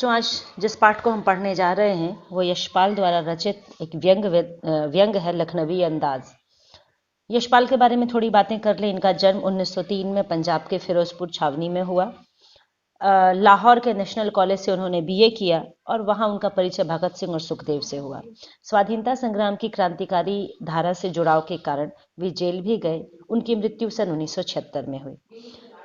बच्चों, आज जिस पाठ को हम पढ़ने जा रहे हैं वो यशपाल द्वारा रचित एक व्यंग है, लखनवी अंदाज। यशपाल के बारे में थोड़ी बातें कर लें। इनका जन्म 1903 में पंजाब के फिरोजपुर छावनी में हुआ। लाहौर के नेशनल कॉलेज से उन्होंने बीए किया और वहां उनका परिचय भगत सिंह और सुखदेव से हुआ। स्वाधीनता संग्राम की क्रांतिकारी धारा से जुड़ाव के कारण वे जेल भी गए। उनकी मृत्यु सन 1976 में हुई।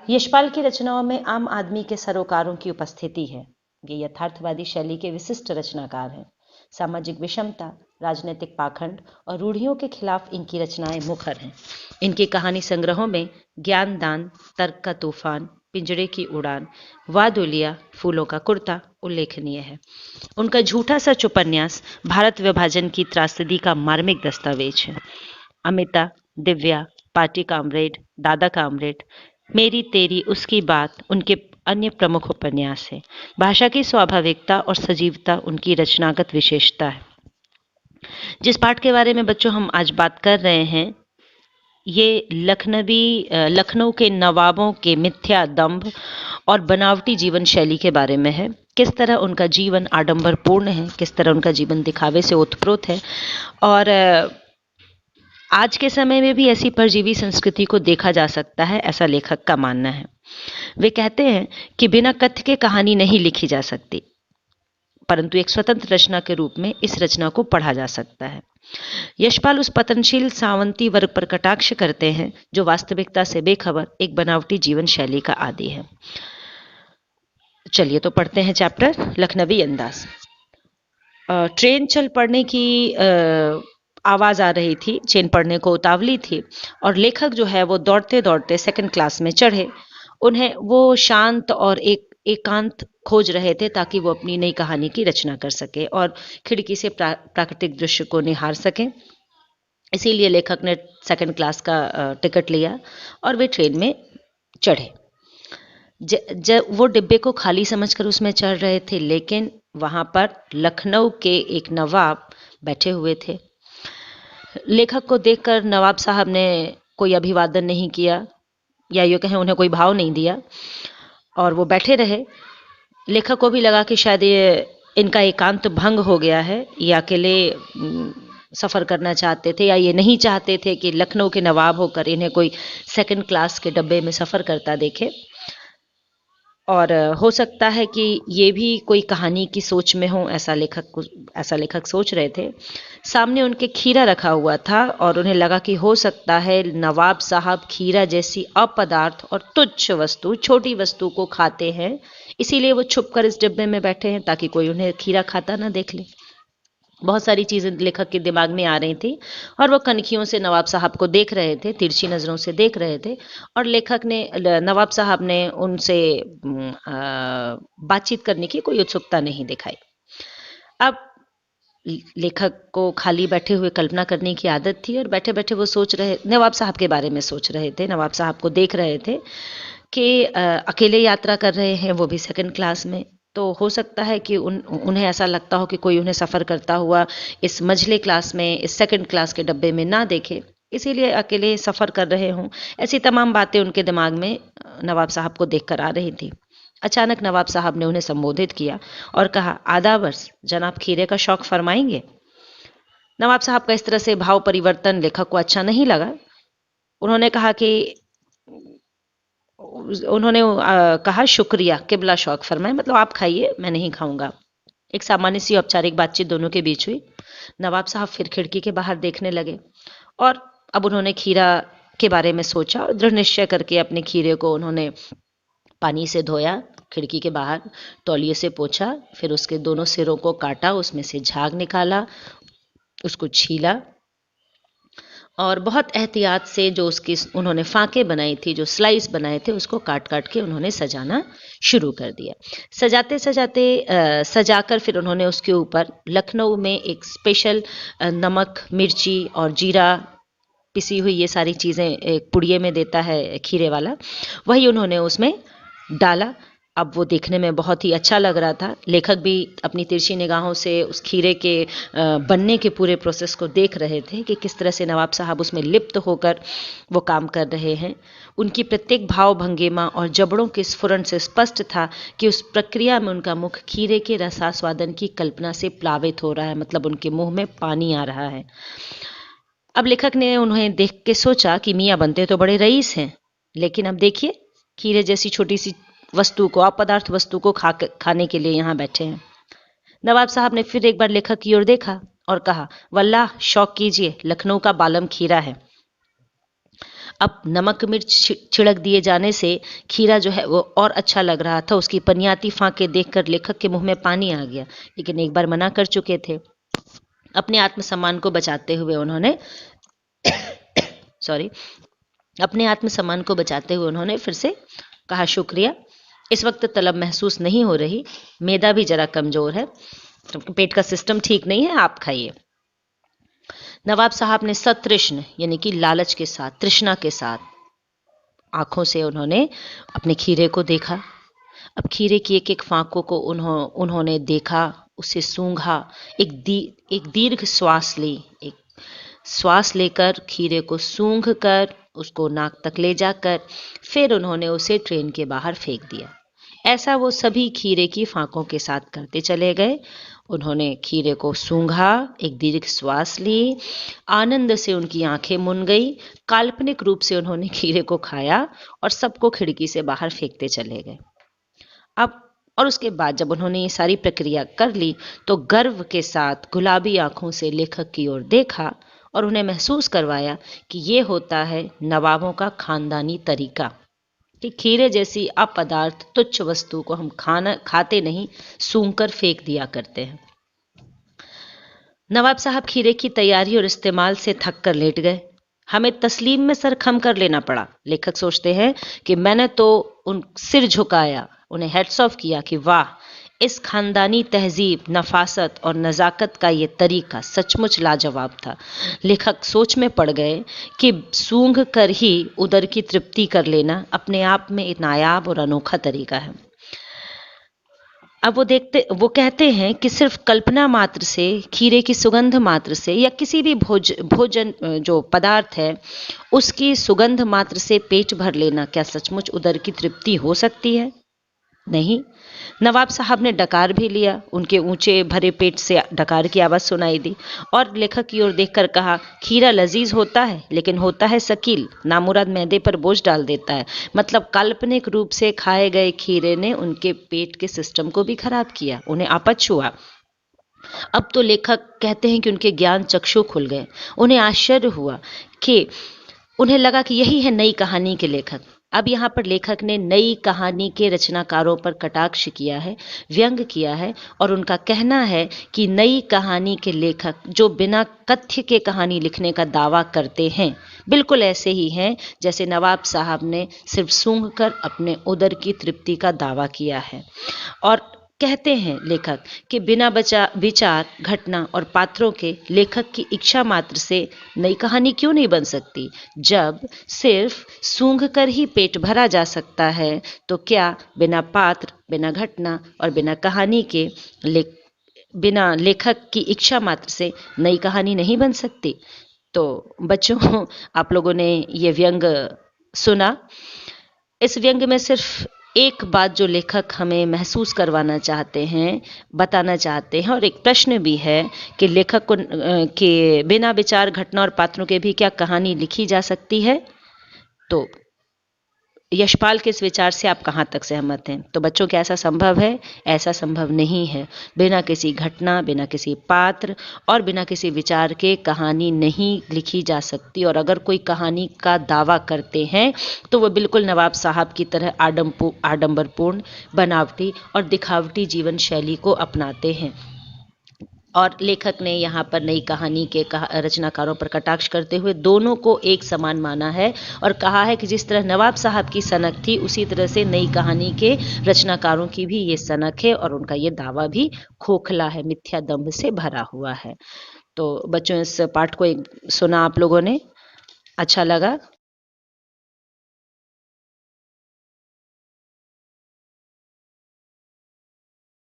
यशपाल की रचनाओं में आम आदमी के सरोकारों की उपस्थिति है। ये यथार्थवादी शैली के विशिष्ट रचनाकार हैं। सामाजिक विषमता, राजनीतिक पाखंड और रूढ़ियों के खिलाफ इनकी रचनाएं मुखर हैं। इनके कहानी संग्रहों में ज्ञान दान, तर्क का तूफान, पिंजरे की उड़ान, वादुलिया, फूलों का कुर्ता उल्लेखनीय है। उनका झूठा सच उपन्यास भारत विभाजन की त्रासदी का मार्मिक दस्तावेज है। अमिता, दिव्या, पार्टी कामरेड, दादा कामरेड, मेरी तेरी उसकी बात उनके अन्य प्रमुख उपन्यास है। भाषा की स्वाभाविकता और सजीवता उनकी रचनागत विशेषता है। जिस पाठ के बारे में बच्चों हम आज बात कर रहे हैं, ये लखनऊ के नवाबों के मिथ्या दंभ और बनावटी जीवन शैली के बारे में है। किस तरह उनका जीवन आडंबरपूर्ण है, किस तरह उनका जीवन दिखावे से ओतप्रोत है और आज के समय में भी ऐसी परजीवी संस्कृति को देखा जा सकता है, ऐसा लेखक का मानना है। वे कहते हैं कि बिना कथ्य के कहानी नहीं लिखी जा सकती, परंतु एक स्वतंत्र रचना के रूप में इस रचना को पढ़ा जा सकता है। यशपाल उस पतनशील सावंती वर्ग पर कटाक्ष करते हैं जो वास्तविकता से बेखबर एक बनावटी जीवन शैली का आदी है। चलिए तो पढ़ते हैं चैप्टर लखनवी अंदाज। ट्रेन चल पड़ने की आवाज आ रही थी। ट्रेन पढ़ने को उतावली थी और लेखक जो है वो दौड़ते दौड़ते सेकंड क्लास में चढ़े। उन्हें वो शांत और एकांत खोज रहे थे ताकि वो अपनी नई कहानी की रचना कर सके और खिड़की से प्राकृतिक दृश्य को निहार सके। इसीलिए लेखक ने सेकंड क्लास का टिकट लिया और वे ट्रेन में चढ़े। जब वो डिब्बे को खाली समझकर उसमें चढ़ रहे थे, लेकिन वहां पर लखनऊ के एक नवाब बैठे हुए थे। लेखक को देखकर नवाब साहब ने कोई अभिवादन नहीं किया या यूँ कहें उन्हें कोई भाव नहीं दिया और वो बैठे रहे। लेखक को भी लगा कि शायद ये इनका एकांत भंग हो गया है, ये अकेले सफ़र करना चाहते थे या ये नहीं चाहते थे कि लखनऊ के नवाब होकर इन्हें कोई सेकंड क्लास के डब्बे में सफ़र करता देखे। और हो सकता है कि ये भी कोई कहानी की सोच में हो, ऐसा लेखक सोच रहे थे। सामने उनके खीरा रखा हुआ था और उन्हें लगा कि हो सकता है नवाब साहब खीरा जैसी अपदार्थ और तुच्छ वस्तु, छोटी वस्तु को खाते हैं, इसीलिए वो छुपकर इस डिब्बे में बैठे हैं ताकि कोई उन्हें खीरा खाता ना देख ले। बहुत सारी चीज़ें लेखक के दिमाग में आ रही थी और वो कनखियों से नवाब साहब को देख रहे थे, तिरछी नज़रों से देख रहे थे और नवाब साहब ने उनसे बातचीत करने की कोई उत्सुकता नहीं दिखाई। अब लेखक को खाली बैठे हुए कल्पना करने की आदत थी और बैठे बैठे वो नवाब साहब के बारे में सोच रहे थे, नवाब साहब को देख रहे थे कि अकेले यात्रा कर रहे हैं, वो भी सेकंड क्लास में। तो हो सकता है कि उन्हें ऐसा लगता हो कि कोई उन्हें सफ़र करता हुआ इस मझले क्लास में, इस सेकंड क्लास के डब्बे में ना देखे, इसीलिए अकेले सफ़र कर रहे हों। ऐसी तमाम बातें उनके दिमाग में नवाब साहब को देखकर आ रही थी। अचानक नवाब साहब ने उन्हें संबोधित किया और कहा, आदावर्स जनाब, खीरे का शौक फरमाएंगे। नवाब साहब का इस तरह से भाव परिवर्तन लेखक को अच्छा नहीं लगा। उन्होंने कहा शुक्रिया, किबला शौक फरमाए, मतलब आप खाइए, मैं नहीं खाऊंगा। एक सामान्य सी औपचारिक बातचीत दोनों के बीच हुई। नवाब साहब फिर खिड़की के बाहर देखने लगे और अब उन्होंने खीरा के बारे में सोचा और दृढ़ निश्चय करके अपने खीरे को उन्होंने पानी से धोया, खिड़की के बाहर तौलिए से पोंछा, फिर उसके दोनों सिरों को काटा, उसमें से झाग निकाला, उसको छीला और बहुत एहतियात से जो उसकी उन्होंने फांके बनाई थी, जो स्लाइस बनाए थे, उसको काट काट के उन्होंने सजाना शुरू कर दिया। सजाते सजाते सजाकर फिर उन्होंने उसके ऊपर लखनऊ में एक स्पेशल नमक, मिर्ची और जीरा पिसी हुई, ये सारी चीज़ें एक पुड़िये में देता है खीरे वाला, वही उन्होंने उसमें डाला अब वो देखने में बहुत ही अच्छा लग रहा था। लेखक भी अपनी तिरछी निगाहों से उस खीरे के बनने के पूरे प्रोसेस को देख रहे थे कि किस तरह से नवाब साहब उसमें लिप्त होकर वो काम कर रहे हैं। उनकी प्रत्येक भाव भंगिमा और जबड़ों के स्फुरण से स्पष्ट था कि उस प्रक्रिया में उनका मुख खीरे के रसास्वादन की कल्पना से प्लावित हो रहा है, मतलब उनके मुंह में पानी आ रहा है। अब लेखक ने उन्हें देख के सोचा कि मियाँ बनते तो बड़े रईस हैं, लेकिन अब देखिए खीरे जैसी छोटी सी वस्तु को, अपदार्थ वस्तु को खाने के लिए यहाँ बैठे हैं। नवाब साहब ने फिर एक बार लेखक की ओर देखा और कहा, वल्लाह शौक कीजिए, लखनऊ का बालम खीरा है। अब नमक मिर्च छिड़क दिए जाने से खीरा जो है वो और अच्छा लग रहा था। उसकी पनियाती फांके देखकर लेखक के मुंह में पानी आ गया, लेकिन एक बार मना कर चुके थे। अपने आत्मसम्मान को बचाते हुए उन्होंने फिर से कहा, शुक्रिया, इस वक्त तलब महसूस नहीं हो रही, मैदा भी जरा कमजोर है, पेट का सिस्टम ठीक नहीं है, आप खाइए। नवाब साहब ने सतृष्ण यानी कि लालच के साथ, तृष्णा के साथ आंखों से उन्होंने अपने खीरे को देखा। अब खीरे की एक एक फांकों को उन्होंने देखा, उसे सूंघा, एक दीर्घ श्वास ली, एक श्वास लेकर खीरे को सूंघ कर उसको नाक तक ले जाकर फिर उन्होंने उसे ट्रेन के बाहर फेंक दिया। ऐसा वो सभी खीरे की फांकों के साथ करते चले गए। उन्होंने खीरे को सूंघा, एक दीर्घ श्वास ली, आनंद से उनकी आंखें मुन गई, काल्पनिक रूप से उन्होंने खीरे को खाया और सबको खिड़की से बाहर फेंकते चले गए। अब और उसके बाद जब उन्होंने ये सारी प्रक्रिया कर ली तो गर्व के साथ गुलाबी आंखों से लेखक की ओर देखा और उन्हें महसूस करवाया कि ये होता है नवाबों का खानदानी तरीका, कि खीरे जैसी अपदार्थ तुच्छ वस्तु को हम खाते नहीं, सूंघकर फेंक दिया करते हैं। नवाब साहब खीरे की तैयारी और इस्तेमाल से थक कर लेट गए। हमें तस्लीम में सर खम कर लेना पड़ा। लेखक सोचते हैं कि मैंने तो उन सिर झुकाया, उन्हें हेड्स ऑफ किया कि वाह, इस खानदानी तहजीब, नफासत और नज़ाकत का ये तरीका सचमुच लाजवाब था। लेखक सोच में पड़ गए कि सूंघ कर ही उदर की तृप्ति कर लेना अपने आप में एक नायाब और अनोखा तरीका है। अब वो कहते हैं कि सिर्फ कल्पना मात्र से, खीरे की सुगंध मात्र से या किसी भी भोजन जो पदार्थ है उसकी सुगंध मात्र से पेट भर लेना क्या सचमुच उदर की तृप्ति हो सकती है? नहीं। नवाब साहब ने डकार भी लिया, उनके ऊंचे भरे पेट से डकार की आवाज़ सुनाई दी और लेखक की ओर देखकर कहा, खीरा लजीज होता है लेकिन होता है शकील, नामुराद मैदे पर बोझ डाल देता है। मतलब काल्पनिक रूप से खाए गए खीरे ने उनके पेट के सिस्टम को भी खराब किया, उन्हें अपच हुआ। अब तो लेखक कहते हैं कि उनके ज्ञान चक्षु खुल गए। उन्हें आश्चर्य हुआ कि उन्हें लगा कि यही है नई कहानी के लेखक। अब यहाँ पर लेखक ने नई कहानी के रचनाकारों पर कटाक्ष किया है, व्यंग किया है और उनका कहना है कि नई कहानी के लेखक जो बिना कथ्य के कहानी लिखने का दावा करते हैं बिल्कुल ऐसे ही हैं जैसे नवाब साहब ने सिर्फ सूंघकर अपने उदर की तृप्ति का दावा किया है। और कहते हैं लेखक कि बिना विचार, घटना और पात्रों के लेखक की इच्छा मात्र से नई कहानी क्यों नहीं बन सकती? जब सिर्फ सूंघकर ही पेट भरा जा सकता है तो क्या बिना पात्र, बिना घटना और बिना कहानी के बिना लेखक की इच्छा मात्र से नई कहानी नहीं बन सकती? तो बच्चों, आप लोगों ने ये व्यंग सुना। इस व्यंग में सिर्फ एक बात जो लेखक हमें महसूस करवाना चाहते हैं, बताना चाहते हैं, और एक प्रश्न भी है कि लेखक को कि बिना विचार, घटना और पात्रों के भी क्या कहानी लिखी जा सकती है? तो यशपाल के इस विचार से आप कहाँ तक सहमत हैं? तो बच्चों, क्या ऐसा संभव है? ऐसा संभव नहीं है। बिना किसी घटना, बिना किसी पात्र और बिना किसी विचार के कहानी नहीं लिखी जा सकती। और अगर कोई कहानी का दावा करते हैं तो वो बिल्कुल नवाब साहब की तरह आडंबरपूर्ण, बनावटी और दिखावटी जीवन शैली को अपनाते हैं। और लेखक ने यहाँ पर नई कहानी के रचनाकारों पर कटाक्ष करते हुए दोनों को एक समान माना है और कहा है कि जिस तरह नवाब साहब की सनक थी उसी तरह से नई कहानी के रचनाकारों की भी ये सनक है और उनका ये दावा भी खोखला है, मिथ्या दंभ से भरा हुआ है। तो बच्चों, इस पाठ को सुना आप लोगों ने, अच्छा लगा?